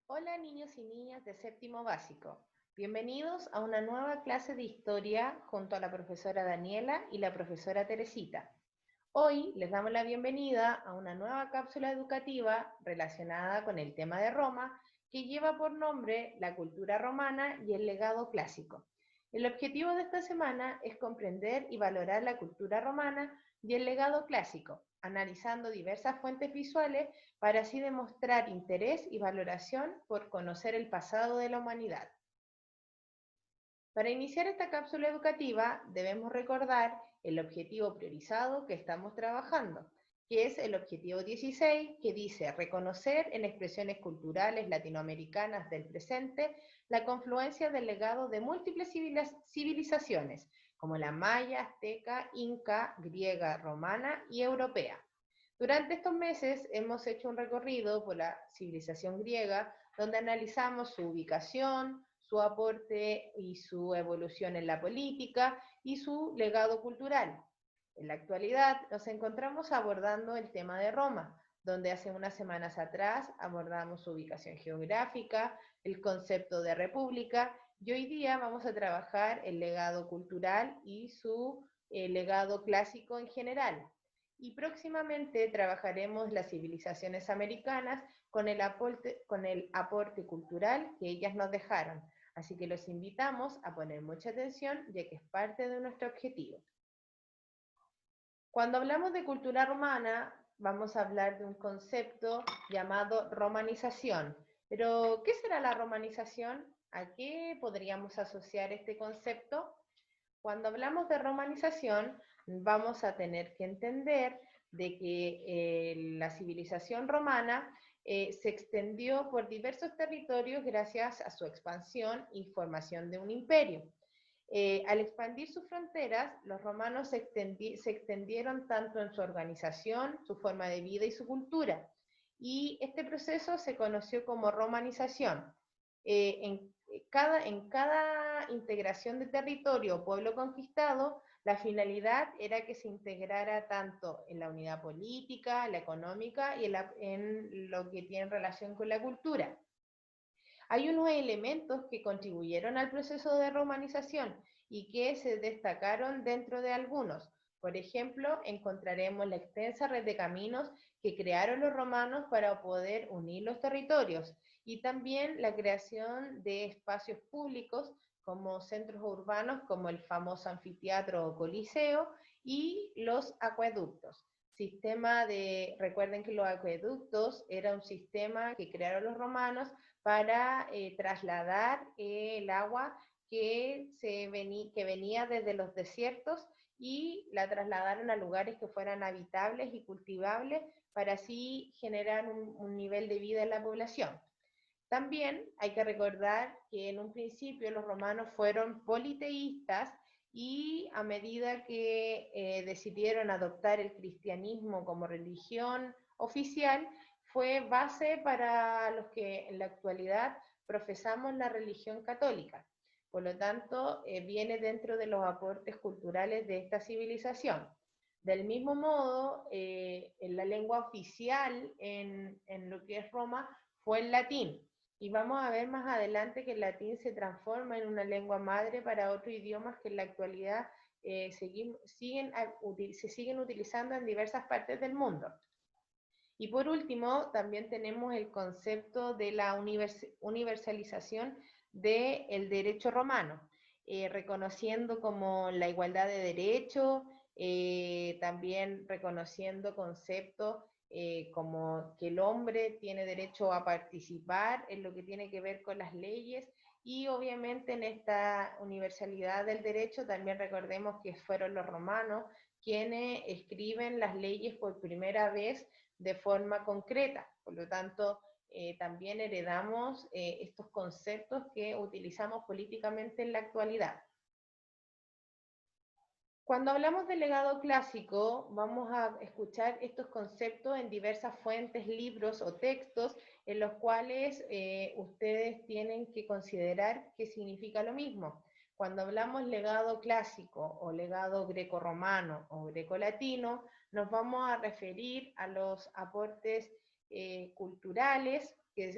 Hola niños y niñas de séptimo básico. Bienvenidos a una nueva clase de historia junto a la profesora Daniela y la profesora Teresita. Hoy les damos la bienvenida a una nueva cápsula educativa relacionada con el tema de Roma que lleva por nombre la cultura romana y el legado clásico. El objetivo de esta semana es comprender y valorar la cultura romana y el legado clásico, analizando diversas fuentes visuales para así demostrar interés y valoración por conocer el pasado de la humanidad. Para iniciar esta cápsula educativa debemos recordar el objetivo priorizado que estamos trabajando, que es el objetivo 16, que dice reconocer en expresiones culturales latinoamericanas del presente la confluencia del legado de múltiples civilizaciones, como la maya, azteca, inca, griega, romana y europea. Durante estos meses hemos hecho un recorrido por la civilización griega, donde analizamos su ubicación, su aporte y su evolución en la política y su legado cultural. En la actualidad nos encontramos abordando el tema de Roma, donde hace unas semanas atrás abordamos su ubicación geográfica, el concepto de república, y hoy día vamos a trabajar el legado cultural y su legado clásico en general. Y próximamente trabajaremos las civilizaciones americanas con el aporte cultural que ellas nos dejaron. Así que los invitamos a poner mucha atención, ya que es parte de nuestro objetivo. Cuando hablamos de cultura romana, vamos a hablar de un concepto llamado romanización. Pero, ¿qué será la romanización? ¿A qué podríamos asociar este concepto? Cuando hablamos de romanización, vamos a tener que entender de que la civilización romana se extendió por diversos territorios gracias a su expansión y formación de un imperio. Al expandir sus fronteras, los romanos se extendieron tanto en su organización, su forma de vida y su cultura. Y este proceso se conoció como romanización. En cada integración de territorio o pueblo conquistado, la finalidad era que se integrara tanto en la unidad política, la económica y en lo que tiene relación con la cultura. Hay unos elementos que contribuyeron al proceso de romanización y que se destacaron dentro de algunos. Por ejemplo, encontraremos la extensa red de caminos que crearon los romanos para poder unir los territorios y también la creación de espacios públicos como centros urbanos como el famoso anfiteatro o coliseo y los acueductos. Recuerden que los acueductos era un sistema que crearon los romanos para trasladar el agua que venía desde los desiertos y la trasladaron a lugares que fueran habitables y cultivables para así generar un nivel de vida en la población. También hay que recordar que en un principio los romanos fueron politeístas y a medida que decidieron adoptar el cristianismo como religión oficial, fue base para los que en la actualidad profesamos la religión católica. Por lo tanto, viene dentro de los aportes culturales de esta civilización. Del mismo modo, en la lengua oficial en lo que es Roma fue el latín. Y vamos a ver más adelante que el latín se transforma en una lengua madre para otros idiomas que en la actualidad se siguen utilizando en diversas partes del mundo. Y por último, también tenemos el concepto de la universalización del derecho romano, reconociendo como la igualdad de derechos, también reconociendo conceptos como que el hombre tiene derecho a participar en lo que tiene que ver con las leyes y obviamente en esta universalidad del derecho también recordemos que fueron los romanos quienes escriben las leyes por primera vez de forma concreta. Por lo tanto, también heredamos estos conceptos que utilizamos políticamente en la actualidad. Cuando hablamos de legado clásico, vamos a escuchar estos conceptos en diversas fuentes, libros o textos en los cuales ustedes tienen que considerar qué significa lo mismo. Cuando hablamos legado clásico o legado greco-romano o greco-latino, nos vamos a referir a los aportes culturales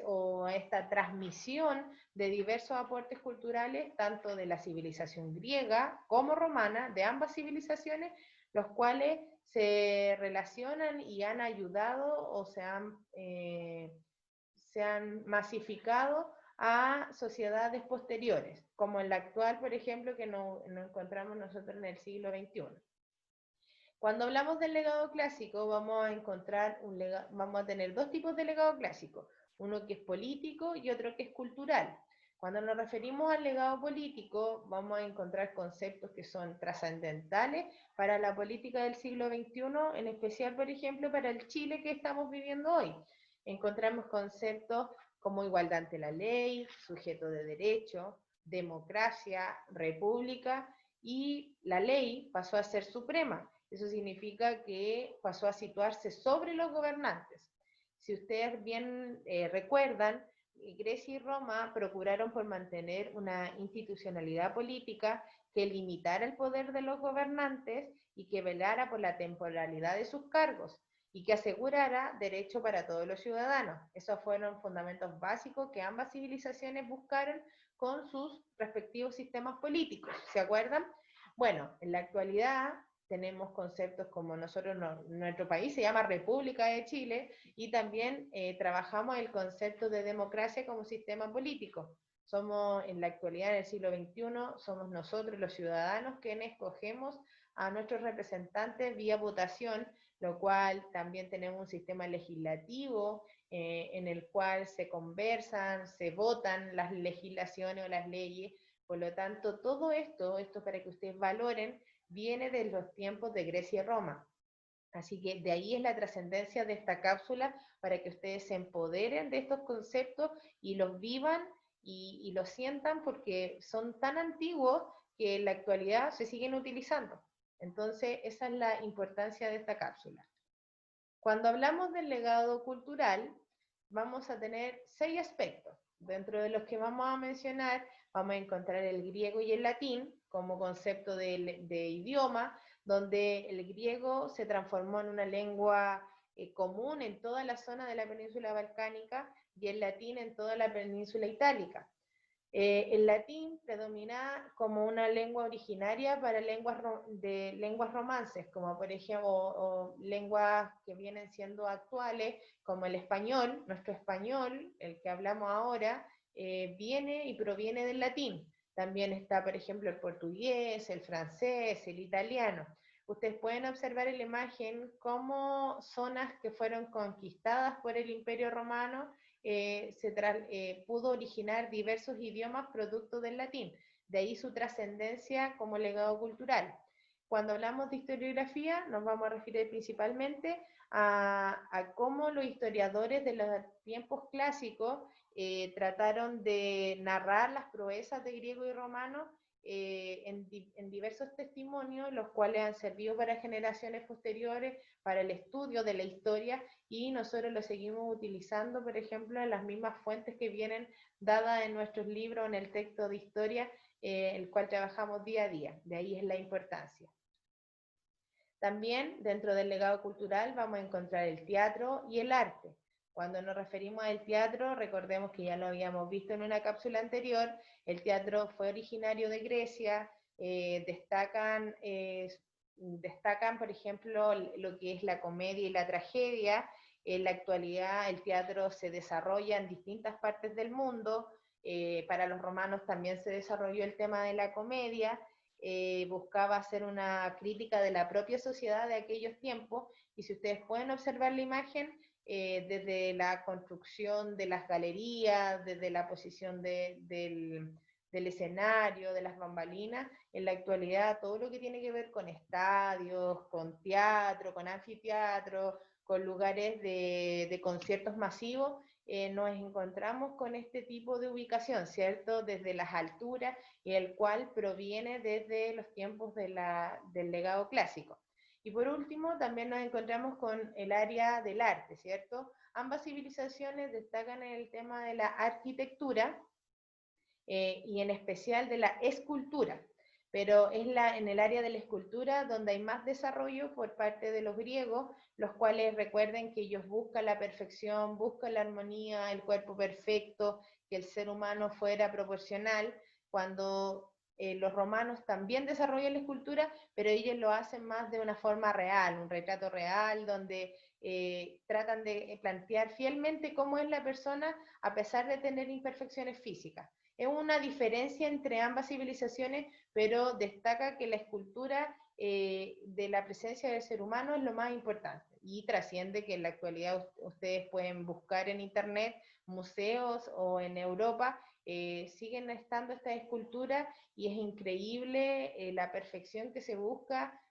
o a esta transmisión de diversos aportes culturales, tanto de la civilización griega como romana, de ambas civilizaciones, los cuales se relacionan y han ayudado o se han masificado a sociedades posteriores, como en la actual, por ejemplo, que nos encontramos nosotros en el siglo XXI. Cuando hablamos del legado clásico, vamos a tener dos tipos de legado clásico, uno que es político y otro que es cultural. Cuando nos referimos al legado político, vamos a encontrar conceptos que son trascendentales para la política del siglo XXI, en especial, por ejemplo, para el Chile que estamos viviendo hoy. Encontramos conceptos como igualdad ante la ley, sujeto de derecho, democracia, república, y la ley pasó a ser suprema. Eso significa que pasó a situarse sobre los gobernantes. Si ustedes bien recuerdan, Grecia y Roma procuraron por mantener una institucionalidad política que limitara el poder de los gobernantes y que velara por la temporalidad de sus cargos y que asegurara derecho para todos los ciudadanos. Esos fueron fundamentos básicos que ambas civilizaciones buscaron con sus respectivos sistemas políticos. ¿Se acuerdan? Bueno, en la actualidad tenemos conceptos como nuestro país se llama República de Chile, y también trabajamos el concepto de democracia como sistema político. Somos, en la actualidad, en el siglo XXI, somos nosotros los ciudadanos quienes escogemos a nuestros representantes vía votación, lo cual también tenemos un sistema legislativo en el cual se conversan, se votan las legislaciones o las leyes. Por lo tanto, todo esto para que ustedes valoren, viene de los tiempos de Grecia y Roma. Así que de ahí es la trascendencia de esta cápsula, para que ustedes se empoderen de estos conceptos y los vivan y los sientan, porque son tan antiguos que en la actualidad se siguen utilizando. Entonces, esa es la importancia de esta cápsula. Cuando hablamos del legado cultural, vamos a tener 6 aspectos. Dentro de los que vamos a mencionar, vamos a encontrar el griego y el latín como concepto de idioma, donde el griego se transformó en una lengua común en toda la zona de la península balcánica y el latín en toda la península itálica. El latín predomina como una lengua originaria para lenguas romances, como por ejemplo, o lenguas que vienen siendo actuales, como el español. Nuestro español, el que hablamos ahora, viene y proviene del latín. También está, por ejemplo, el portugués, el francés, el italiano. Ustedes pueden observar en la imagen cómo zonas que fueron conquistadas por el Imperio Romano pudo originar diversos idiomas producto del latín. De ahí su trascendencia como legado cultural. Cuando hablamos de historiografía, nos vamos a referir principalmente a cómo los historiadores de los tiempos clásicos trataron de narrar las proezas de griego y romano en diversos testimonios, los cuales han servido para generaciones posteriores, para el estudio de la historia, y nosotros lo seguimos utilizando, por ejemplo, en las mismas fuentes que vienen dadas en nuestros libros, en el texto de historia, el cual trabajamos día a día. De ahí es la importancia. También dentro del legado cultural vamos a encontrar el teatro y el arte. Cuando nos referimos al teatro, recordemos que ya lo habíamos visto en una cápsula anterior, el teatro fue originario de Grecia, destacan, por ejemplo, lo que es la comedia y la tragedia. En la actualidad el teatro se desarrolla en distintas partes del mundo. Para los romanos también se desarrolló el tema de la comedia. Buscaba hacer una crítica de la propia sociedad de aquellos tiempos, y si ustedes pueden observar la imagen, desde la construcción de las galerías, desde la posición del escenario, de las bambalinas, en la actualidad todo lo que tiene que ver con estadios, con teatro, con anfiteatro, con lugares de conciertos masivos, nos encontramos con este tipo de ubicación, ¿cierto? Desde las alturas, y el cual proviene desde los tiempos del legado clásico. Y por último, también nos encontramos con el área del arte, ¿cierto? Ambas civilizaciones destacan en el tema de la arquitectura y en especial de la escultura. pero es en el área de la escultura donde hay más desarrollo por parte de los griegos, los cuales recuerden que ellos buscan la perfección, buscan la armonía, el cuerpo perfecto, que el ser humano fuera proporcional, cuando los romanos también desarrollan la escultura, pero ellos lo hacen más de una forma real, un retrato real, donde tratan de plantear fielmente cómo es la persona a pesar de tener imperfecciones físicas. Es una diferencia entre ambas civilizaciones, pero destaca que la escultura de la presencia del ser humano es lo más importante y trasciende que en la actualidad ustedes pueden buscar en internet museos o en Europa, siguen estando estas esculturas y es increíble la perfección que se busca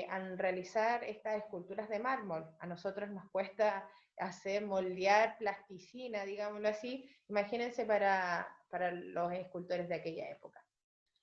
al realizar estas esculturas de mármol. A nosotros nos cuesta hacer, moldear plasticina, digámoslo así, imagínense para los escultores de aquella época.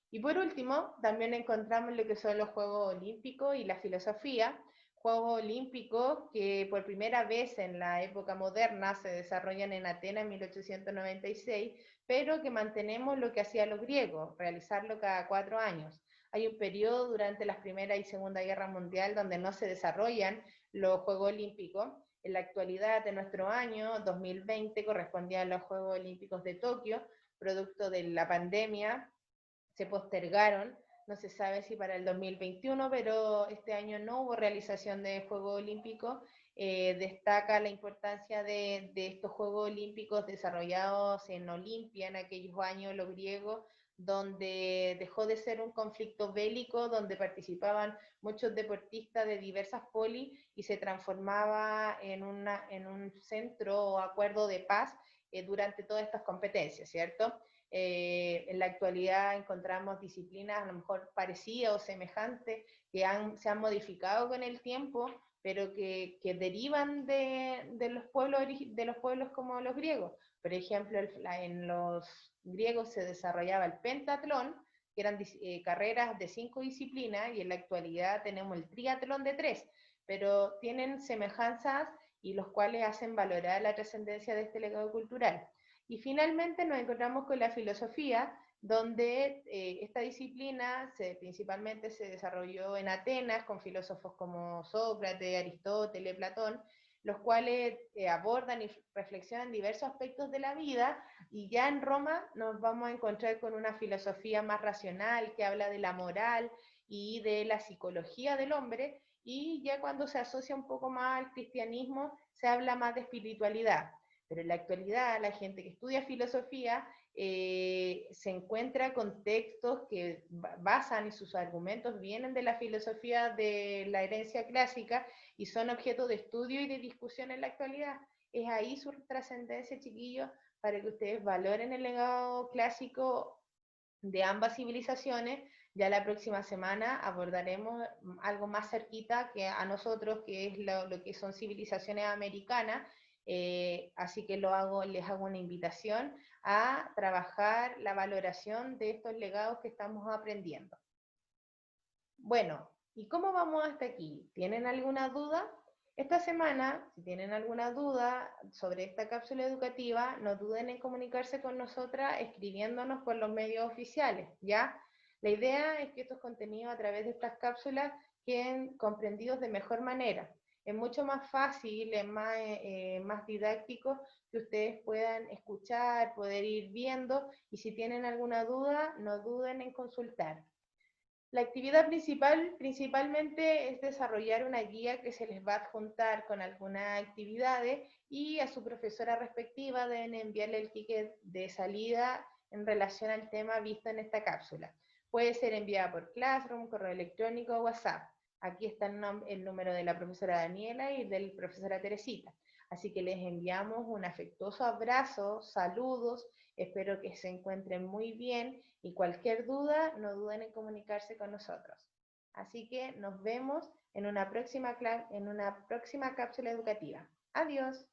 Y por último, también encontramos lo que son los Juegos Olímpicos y la filosofía, Juegos Olímpicos que por primera vez en la época moderna se desarrollan en Atenas en 1896, pero que mantenemos lo que hacían los griegos, realizarlo cada 4 años. Hay un periodo durante la Primera y Segunda Guerra Mundial donde no se desarrollan los Juegos Olímpicos. En la actualidad de nuestro año, 2020, correspondían a los Juegos Olímpicos de Tokio, producto de la pandemia, se postergaron, no se sabe si para el 2021, pero este año no hubo realización de Juegos Olímpicos. Destaca la importancia de estos Juegos Olímpicos desarrollados en Olimpia en aquellos años, los griegos, donde dejó de ser un conflicto bélico, donde participaban muchos deportistas de diversas polis y se transformaba en un centro o acuerdo de paz durante todas estas competencias, ¿cierto? En la actualidad encontramos disciplinas a lo mejor parecidas o semejantes que se han modificado con el tiempo, pero que derivan de los pueblos como los griegos. Por ejemplo, en los griegos se desarrollaba el pentatlón, que eran carreras de 5 disciplinas, y en la actualidad tenemos el triatlón de 3, pero tienen semejanzas y los cuales hacen valorar la trascendencia de este legado cultural. Y finalmente nos encontramos con la filosofía, donde esta disciplina principalmente se desarrolló en Atenas con filósofos como Sócrates, Aristóteles, Platón, los cuales abordan y reflexionan diversos aspectos de la vida, y ya en Roma nos vamos a encontrar con una filosofía más racional que habla de la moral y de la psicología del hombre, y ya cuando se asocia un poco más al cristianismo se habla más de espiritualidad. Pero en la actualidad la gente que estudia filosofía se encuentra con textos que basan y sus argumentos vienen de la filosofía de la herencia clásica y son objeto de estudio y de discusión en la actualidad. Es ahí su trascendencia, chiquillos, para que ustedes valoren el legado clásico de ambas civilizaciones. Ya la próxima semana abordaremos algo más cerquita que a nosotros, que es lo que son civilizaciones americanas, así que les hago una invitación a trabajar la valoración de estos legados que estamos aprendiendo. Bueno, ¿y cómo vamos hasta aquí? ¿Tienen alguna duda? Esta semana, si tienen alguna duda sobre esta cápsula educativa, no duden en comunicarse con nosotras escribiéndonos por los medios oficiales, ¿ya? La idea es que estos contenidos a través de estas cápsulas queden comprendidos de mejor manera. Es mucho más fácil, es más didáctico que ustedes puedan escuchar, poder ir viendo, y si tienen alguna duda, no duden en consultar. La actividad principalmente es desarrollar una guía que se les va a adjuntar con algunas actividades, y a su profesora respectiva deben enviarle el ticket de salida en relación al tema visto en esta cápsula. Puede ser enviada por Classroom, correo electrónico o WhatsApp. Aquí está el número de la profesora Daniela y del profesora Teresita. Así que les enviamos un afectuoso abrazo, saludos, espero que se encuentren muy bien, y cualquier duda, no duden en comunicarse con nosotros. Así que nos vemos en una próxima cápsula educativa. Adiós.